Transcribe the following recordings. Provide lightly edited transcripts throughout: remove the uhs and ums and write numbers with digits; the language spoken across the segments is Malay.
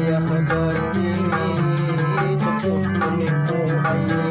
ayah berdiri cukup menipu ayah.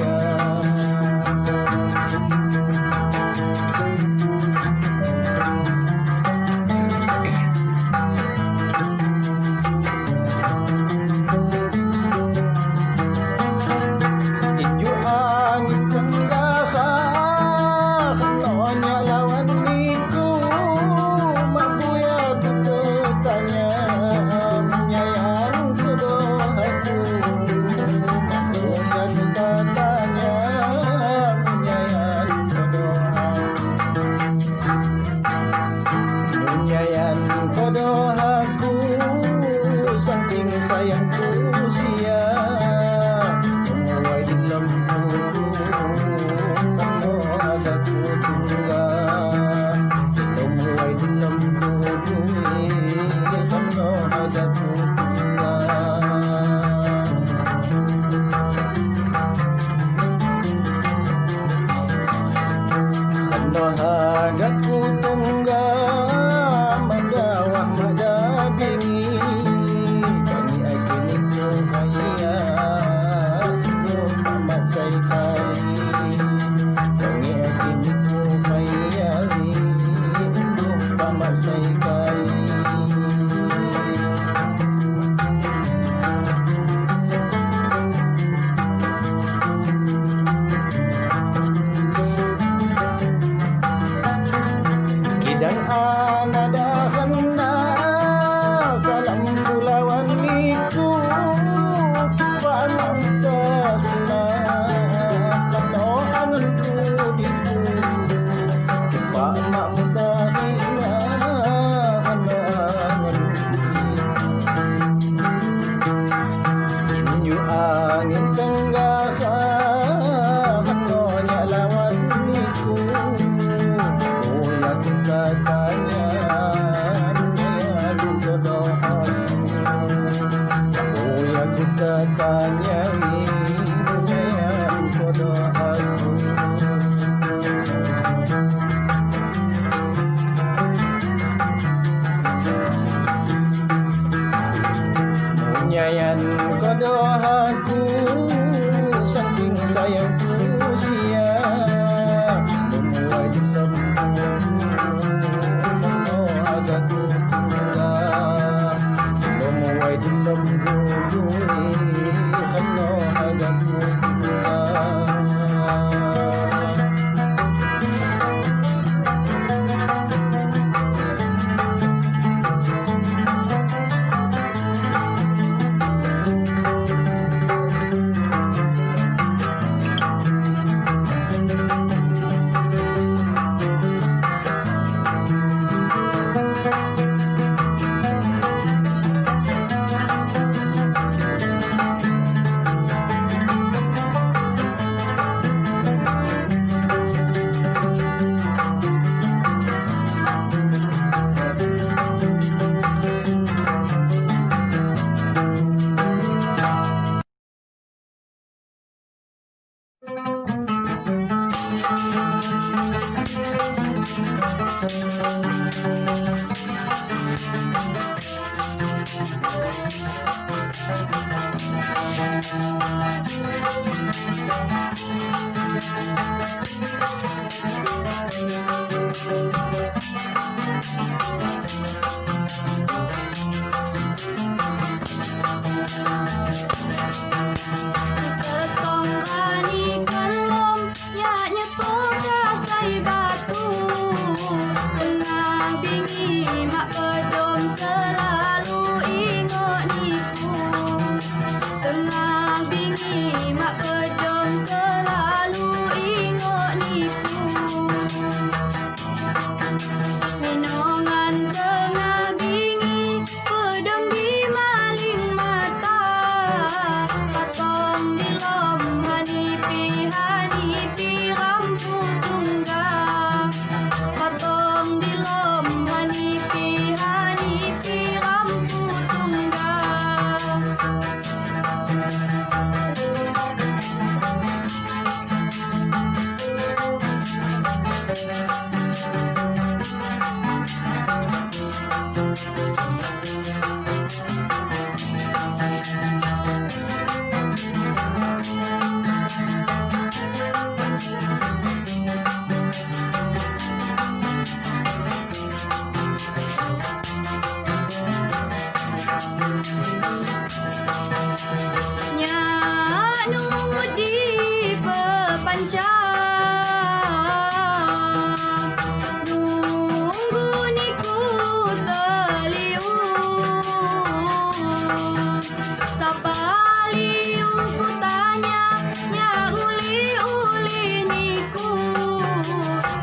Sapaliu ku tanya nya uli-uli niku.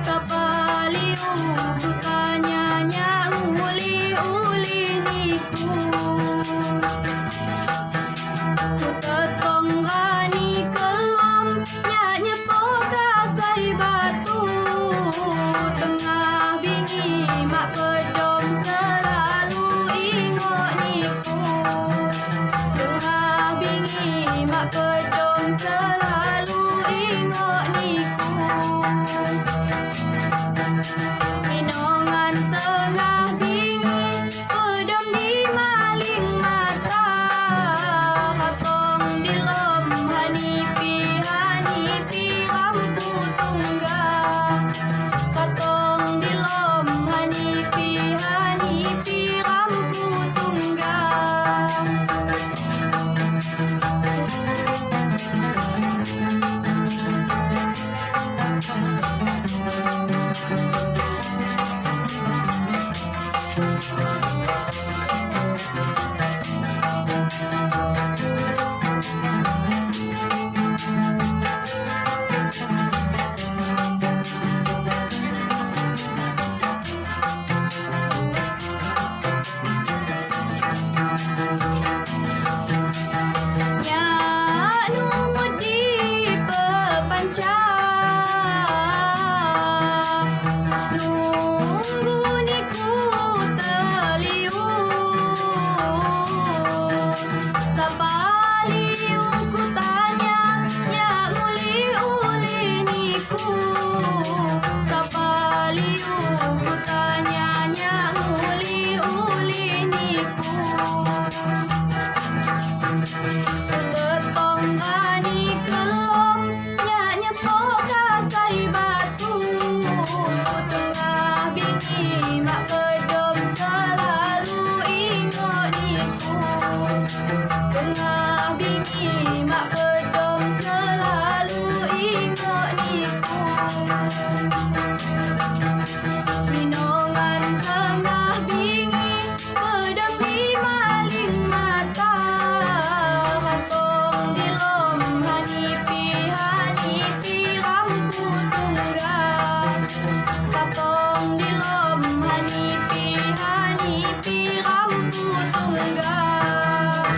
Sapaliu ku tanya nya uli-uli niku. Ku tetong rani kelom nya nyepo kasai batu. Tengah bingi mak pedom selalu ingot niku. Tengah bingi mak pedom selalu ingot niku. Minongan tengah bingi pedom di maling mata. Hatong di lom hanipi rampu tunggang. Katong di lom hanipi rampu tunggang. Nya numut di pepanca. Nunggu niku teliu. Sapaliu ku tanya nya uli-uli niku. Sapaliu ku tanya nya uli-uli niku. Tetong rani kelom nya nyepo kasai batu. Tengah bingi mak pedom selalu ingot niku. Tengah bingi mak pedom selalu ingot niku. Minongan tengah bingi pedom di maling mata. Hatong di lom hanipi rampu tunggang. Hatong di lom hanipi rampu tunggang.